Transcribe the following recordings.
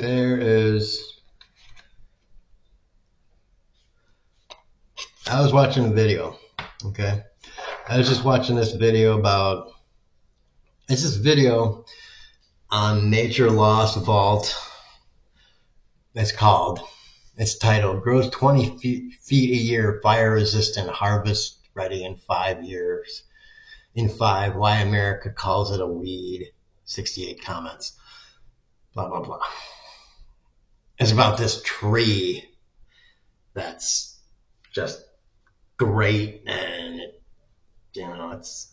There is. I was watching a video. Okay. I was just watching this video about. It's this video on Nature Loss Vault. It's titled "Grows 20 feet a year, fire resistant, harvest ready in 5 years." In 5, why America calls it a weed. 68 comments. Blah, blah, blah. It's about this tree that's just great, and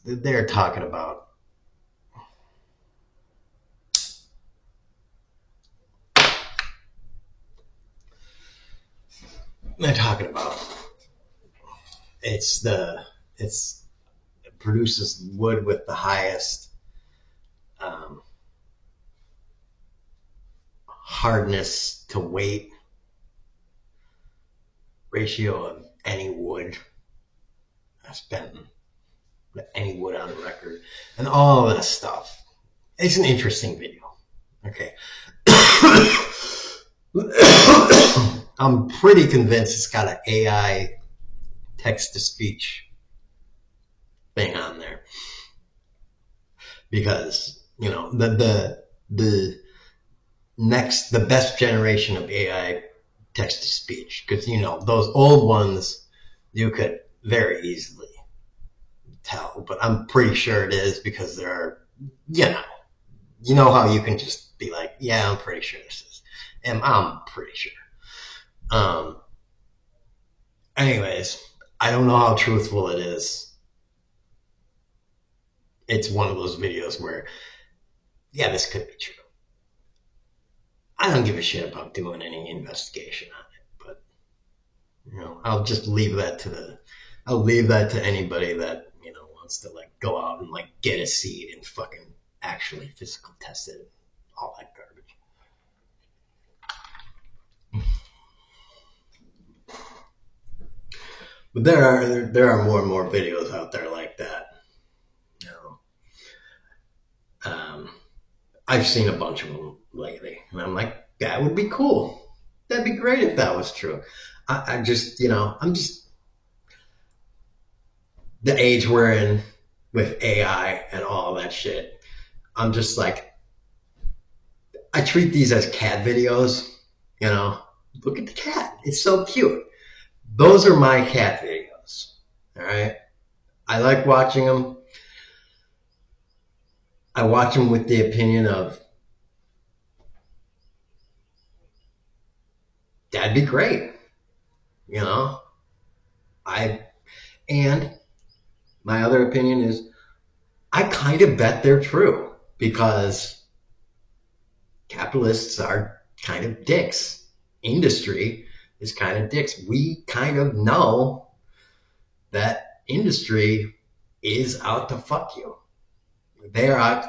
they're talking about it produces wood with the highest hardness to weight ratio of any wood that's been any wood on record, and all of this stuff. It's an interesting video. Okay. I'm pretty convinced it's got an AI text-to-speech thing on there, because the best generation of AI text-to-speech, because those old ones you could very easily tell, but I'm pretty sure it is, because there are how you can just be like, yeah, I'm pretty sure this is, and I'm pretty sure. Anyways, I don't know how truthful it is. It's one of those videos where, yeah, this could be true. I don't give a shit about doing any investigation on it, but I'll just leave that to anybody that wants to go out and get a seed and fucking actually physical test it, all that garbage. But there are more and more videos out there like that. I've seen a bunch of them lately, and I'm like, that would be cool. That'd be great if that was true. I'm just the age we're in with AI and all that shit. I'm just like, I treat these as cat videos. Look at the cat; it's so cute. Those are my cat videos. All right, I like watching them. I watch them with the opinion of, that'd be great. And my other opinion is, I kind of bet they're true, because capitalists are kind of dicks. Industry is kind of dicks. We kind of know that industry is out to fuck you. They're out.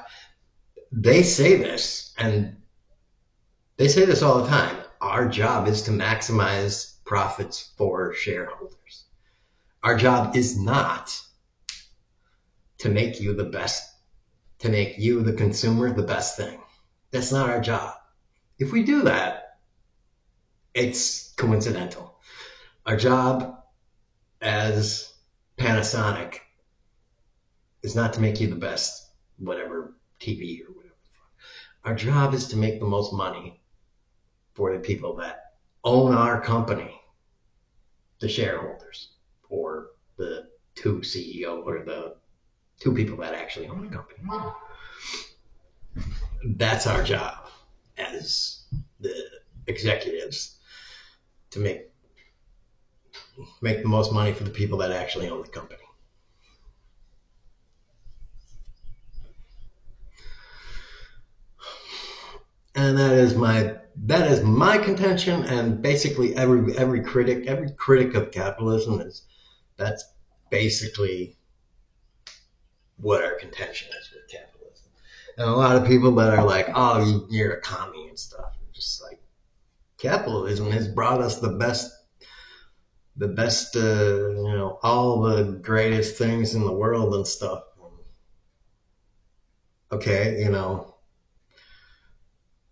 They say this, and they say this all the time. Our job is to maximize profits for shareholders. Our job is not to make you the best, to make you, the consumer, the best thing. That's not our job. If we do that, it's coincidental. Our job as Panasonic is not to make you the best, whatever, TV or whatever. Our job is to make the most money for the people that own our company, the shareholders, or the two CEO, or the two people that actually own the company. That's our job as the executives, to make the most money for the people that actually own the company. And that is my contention, and basically every critic of capitalism that's basically what our contention is with capitalism. And a lot of people that are like, oh, you're a commie and stuff, just like, capitalism has brought us the best, all the greatest things in the world and stuff. Okay,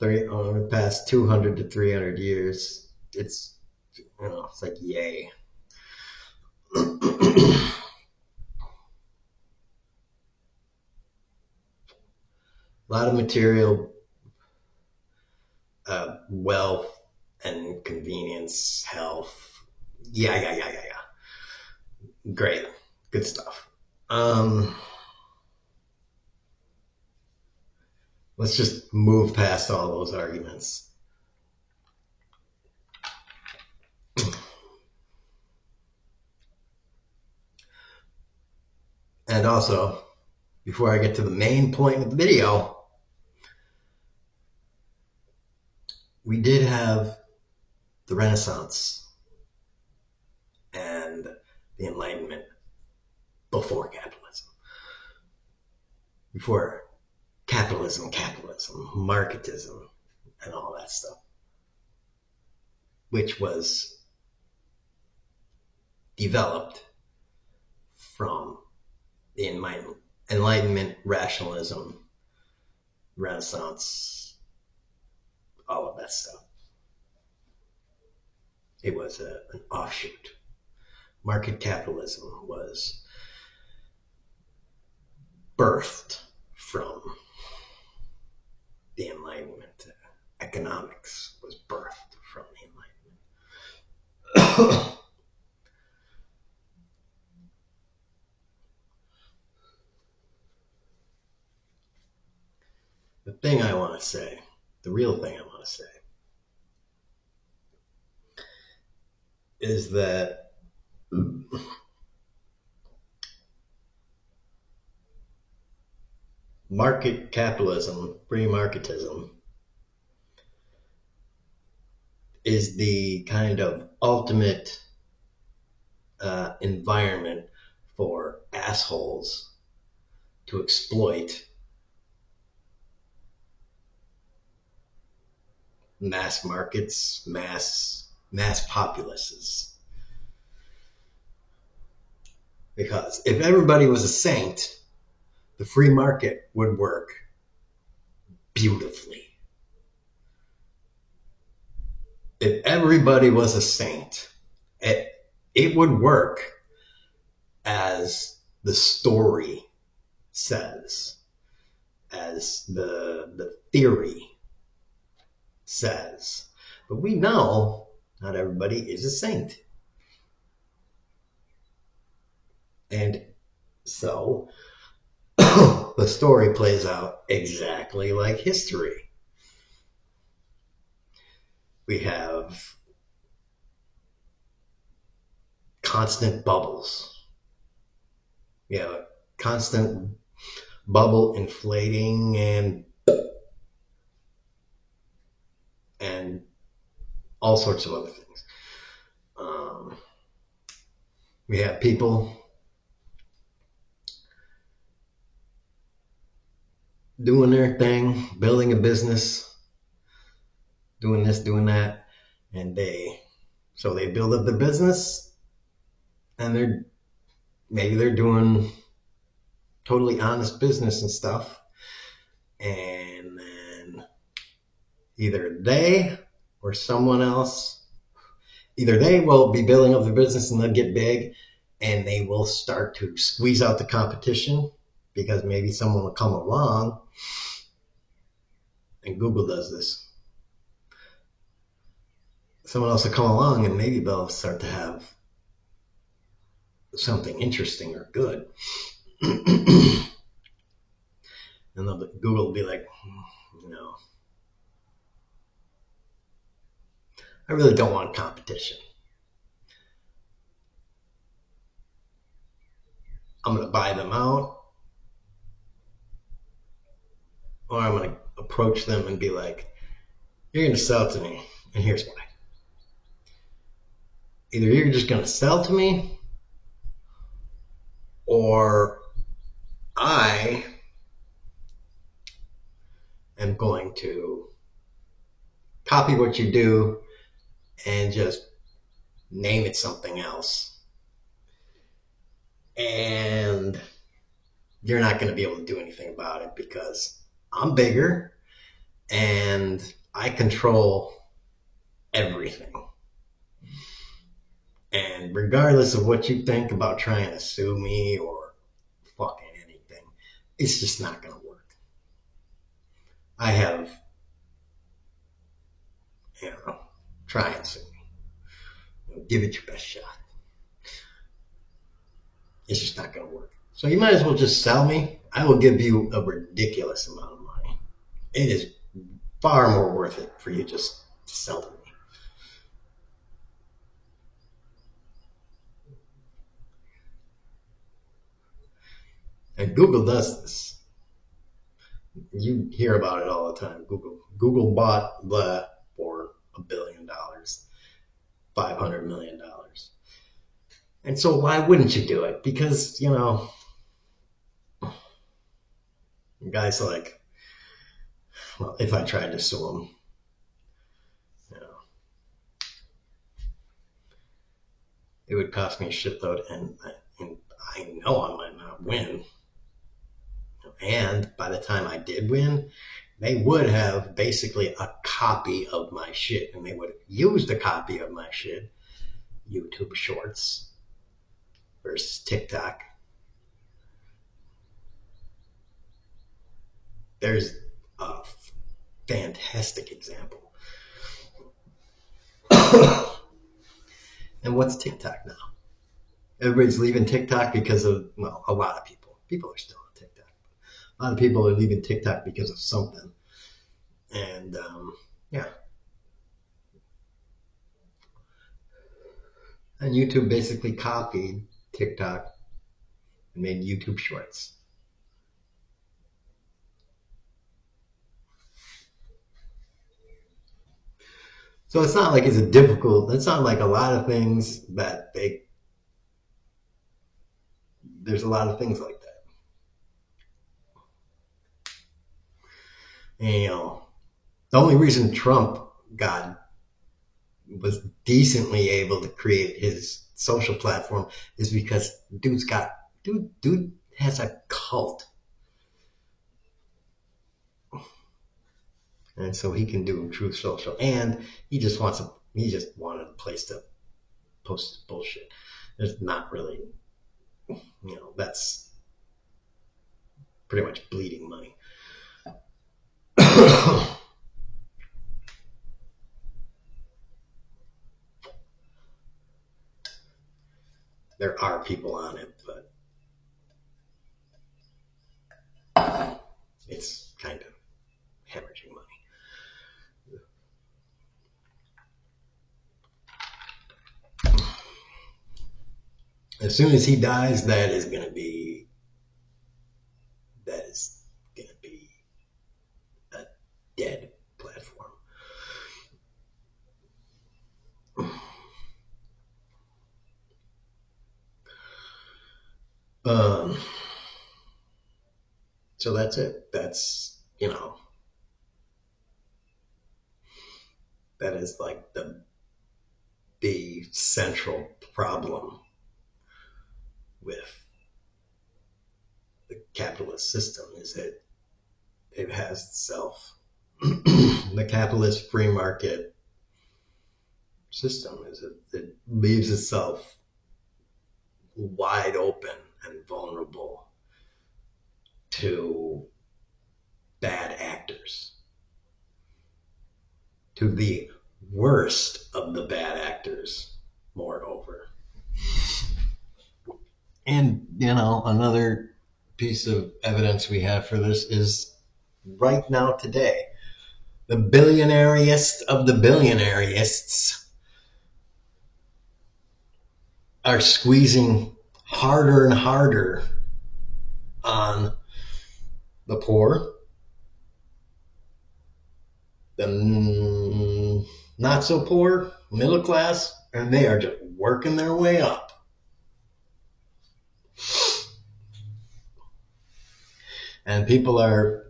over the past 200 to 300 years, it's like yay. A lot of material wealth and convenience, health. Yeah. Great. Good stuff. Let's just move past all those arguments. And also, before I get to the main point of the video, we did have the Renaissance and the Enlightenment before capitalism. Before capitalism, marketism, and all that stuff, which was developed from the Enlightenment, rationalism, Renaissance, all of that stuff. It was an offshoot. Market capitalism was birthed from the Enlightenment. Economics was birthed from the Enlightenment. The thing I want to say, the real thing I want to say, is that market capitalism, free marketism, is the kind of ultimate environment for assholes to exploit mass markets, mass populaces. Because if everybody was a saint, the free market would work beautifully. If everybody was a saint, it would work as the story says, as the theory says. But we know not everybody is a saint. And so the story plays out exactly like history. We have constant bubbles. We have a constant bubble inflating and all sorts of other things. We have people doing their thing, building a business, doing this, doing that, and they build up the business, and they're doing totally honest business and stuff, and then either they or someone else, either they will be building up the business and they'll get big, and they will start to squeeze out the competition because maybe someone will come along, and Google does this. Someone else will come along and maybe they'll start to have something interesting or good. And Google will be like, no, I really don't want competition. I'm going to buy them out, or I'm going to approach them and be like, you're going to sell to me, and here's why. Either you're just going to sell to me, or I am going to copy what you do and just name it something else. And you're not going to be able to do anything about it because I'm bigger and I control everything. And regardless of what you think about trying to sue me or fucking anything, it's just not going to work. I have, try and sue me. Give it your best shot. It's just not going to work. So you might as well just sell me. I will give you a ridiculous amount of money. It is far more worth it for you just to sell to me. And Google does this. You hear about it all the time. Google bought the for $1 billion, $500 million. And so why wouldn't you do it? Because, guys like, well, if I tried to sue him, it would cost me a shitload, and I know I might not win. And by the time I did win, they would have basically a copy of my shit, and they would have used a copy of my shit, YouTube Shorts versus TikTok. There's a fantastic example. And what's TikTok now? Everybody's leaving TikTok because of, well, a lot of people. People are still on TikTok. A lot of people are leaving TikTok because of something. And, yeah. And YouTube basically copied TikTok and made YouTube Shorts. So it's not like it's it's not like a lot of things that there's a lot of things like that. And, the only reason Trump was decently able to create his social platform is because dude has a cult. And so he can do Truth Social, and he just wanted a place to post his bullshit. There's not really, that's pretty much bleeding money. There are people on it, but it's kind of hemorrhaging money. As soon as he dies, that is going to be a dead platform. So that's it. That's, that is like the central problem with the capitalist system, is that it has itself. The capitalist free market system is it leaves itself wide open and vulnerable to bad actors, to the worst of the bad actors, moreover. And, another piece of evidence we have for this is right now today, the billionairiest of the billionairists are squeezing harder and harder on the poor, the not so poor, middle class, and they are just working their way up. And people are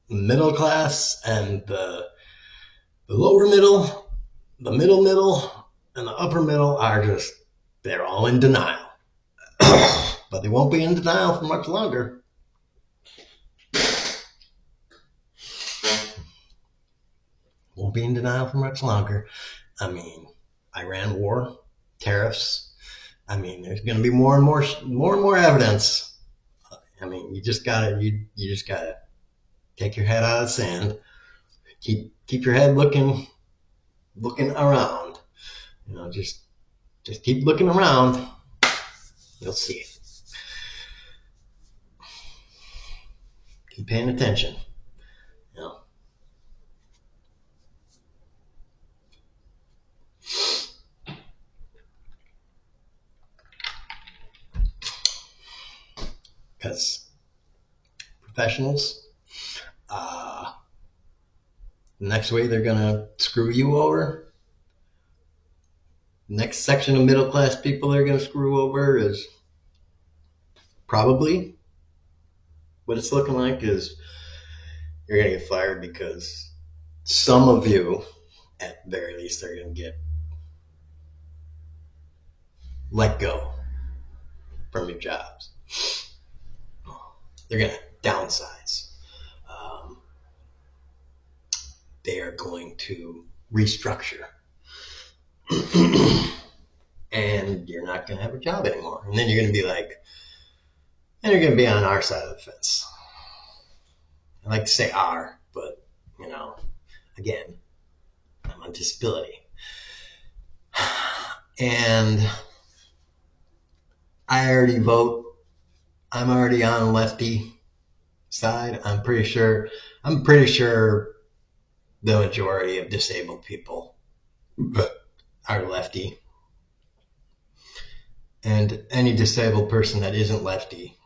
middle class and the lower middle, the middle, and the upper middle they're all in denial. But they won't be in denial for much longer. won't be in denial for much longer. I mean, Iran war, tariffs. I mean, there's going to be more and more evidence. I mean, you just gotta take your head out of the sand. Keep your head looking around. You know, just keep looking around. You'll see it. Keep paying attention. You know. Because professionals, the next way they're gonna screw you over, the next section of middle class people they're gonna screw over is probably what it's looking like is you're gonna get fired because some of you, at the very least, are gonna get let go from your jobs. They're gonna downsize. Um, they are going to restructure. And you're not going to have a job anymore. And then you're going to be like, and you're going to be on our side of the fence. I like to say our, but, you know, again, I'm on disability. And I already vote. I'm already on the lefty side. I'm pretty sure the majority of disabled people are lefty. And any disabled person that isn't lefty,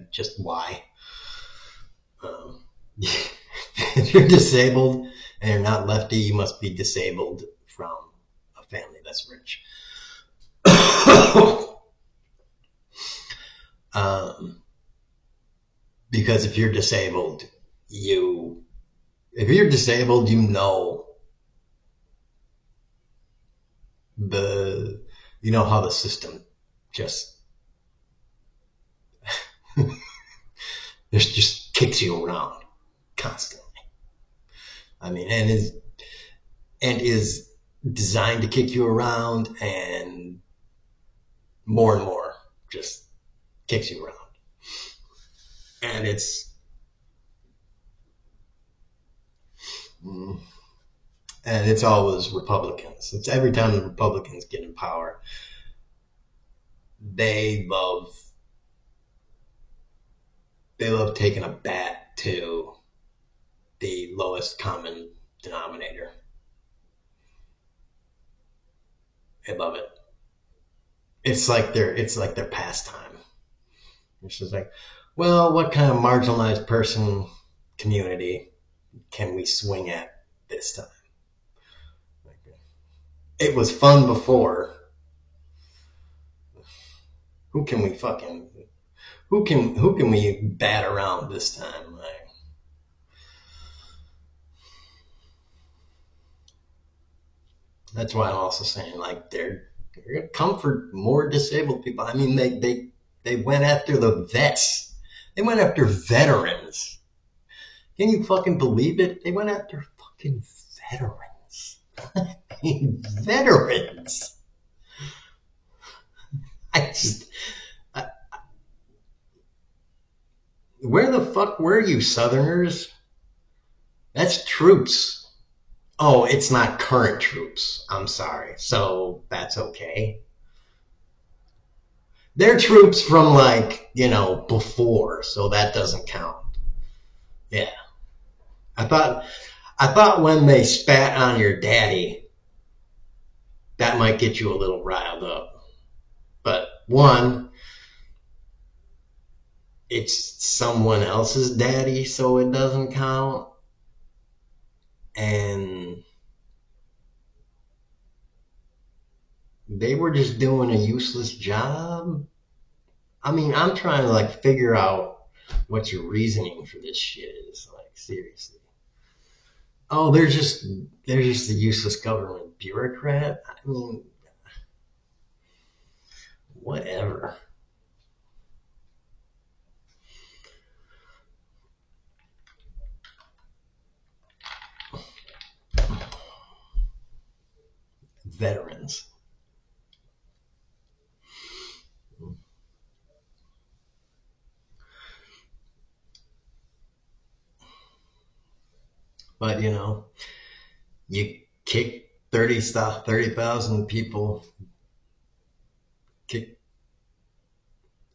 just why? If you're disabled and you're not lefty, you must be disabled from a family that's rich. Because if you're disabled, you know how the system just just kicks you around constantly. I mean, and is designed to kick you around, and more just kicks you around. And it's always Republicans. It's every time the Republicans get in power, they love taking a bat to the lowest common denominator. They love it. It's like their pastime. It's just like, well, what kind of marginalized person community can we swing at this time? It was fun before. Who can we bat around this time? Like, that's why I'm also saying, like, they're gonna come for more disabled people. I mean, they went after the vets. They went after veterans. Can you fucking believe it? They went after fucking veterans. Veterans. Where the fuck were you, Southerners? That's troops. Oh, it's not current troops. I'm sorry. So that's okay. They're troops from before, so that doesn't count. Yeah. I thought when they spat on your daddy, that might get you a little riled up. But one, it's someone else's daddy, so it doesn't count. And they were just doing a useless job. I mean, I'm trying to figure out what your reasoning for this shit is. Like, seriously. Oh, they're just a useless government bureaucrat. I mean, whatever. veterans. But you kick 30,000 people, kick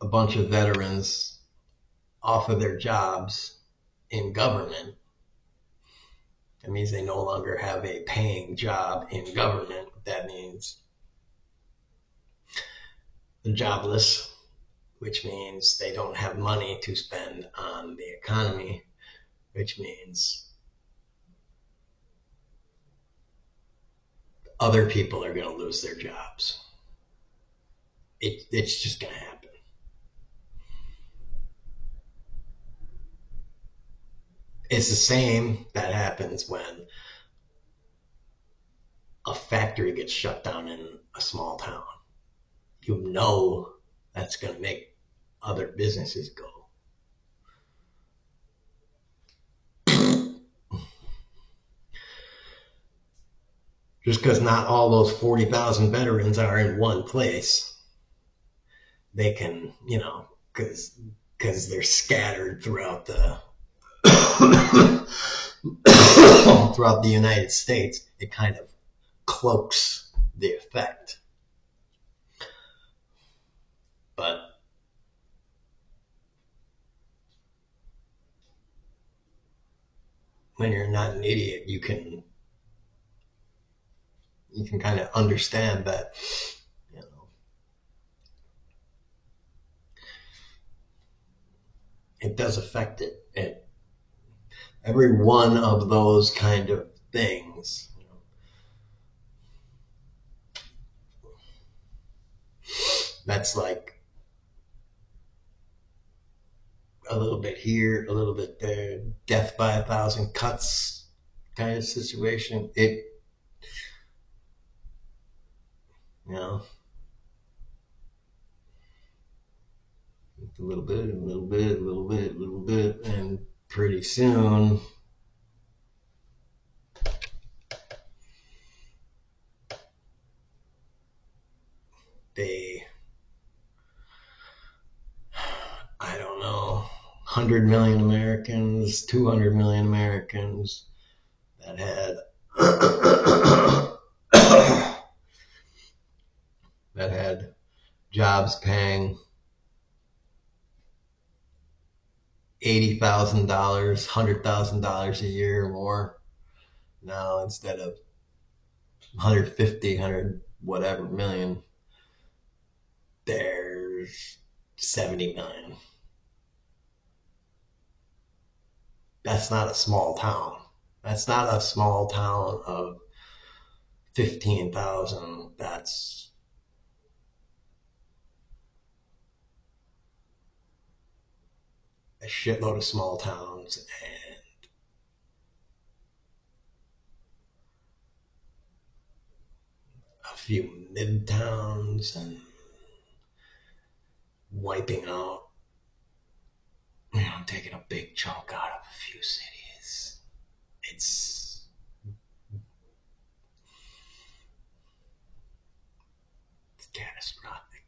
a bunch of veterans off of their jobs in government. That means they no longer have a paying job in government. That means they're jobless, which means they don't have money to spend on the economy, which means other people are going to lose their jobs. It's just going to happen. It's the same that happens when a factory gets shut down in a small town. You know that's going to make other businesses go. Just because not all those 40,000 veterans are in one place, they can, because they're scattered throughout the throughout the United States, it kind of cloaks the effect. But when you're not an idiot, you can kind of understand that, it does affect it. Every one of those kind of things, that's like a little bit here, a little bit there, death by 1,000 cuts kind of situation. It, a little bit, a little bit, a little bit, a little bit, and pretty soon I don't know, 100 million Americans, 200 million Americans that had that had jobs paying $80,000, $100,000 a year or more. Now instead of 150, 100 whatever million, there's 70 million. That's not a small town. That's not a small town of 15,000. That's a shitload of small towns and a few mid towns and wiping out, taking a big chunk out of a few cities. It's catastrophic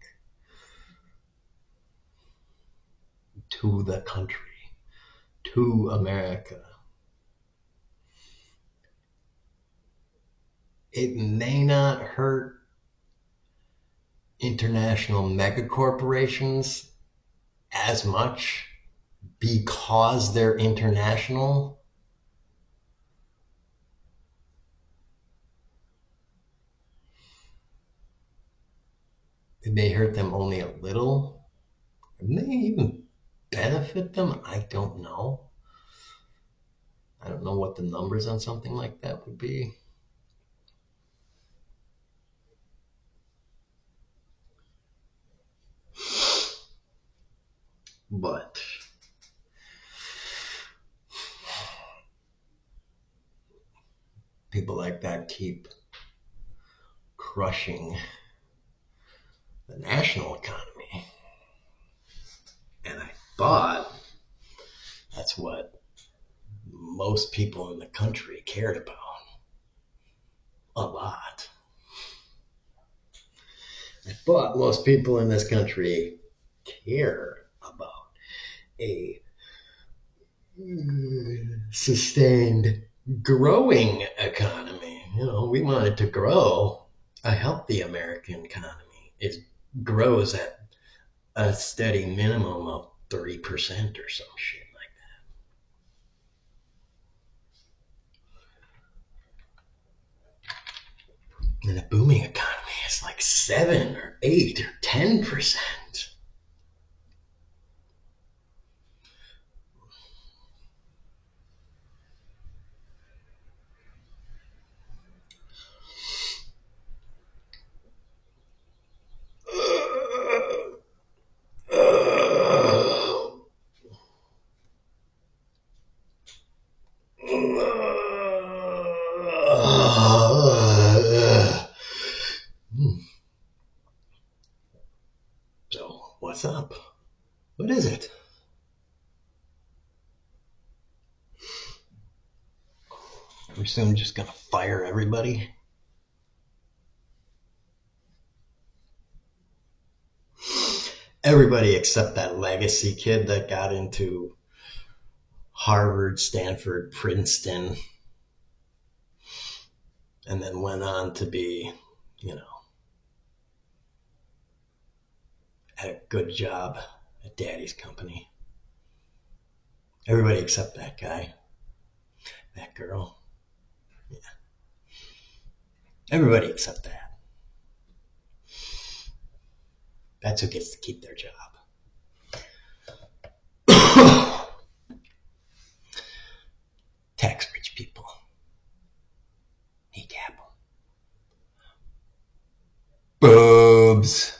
to the country, to America. It may not hurt international megacorporations as much because they're international. It may hurt them only a little. It may even benefit them. I don't know. I don't know what the numbers on something like that would be. But people like that keep crushing the national economy. And I thought that's what most people in the country cared about a lot. But most people in this country care about a sustained growing economy. You know, we want it to grow. A healthy American economy, it grows at a steady minimum of 3% or some shit like that. And a booming economy is like 7 or 8 or 10%. So, what's up? What is it? We're soon just gonna fire everybody? Everybody except that legacy kid that got into Harvard, Stanford, Princeton, and then went on to be, you know, had a good job at daddy's company. Everybody except that guy, that girl. Yeah. Everybody except that. That's who gets to keep their job. Tax rich people. Kneecap them. Boobs.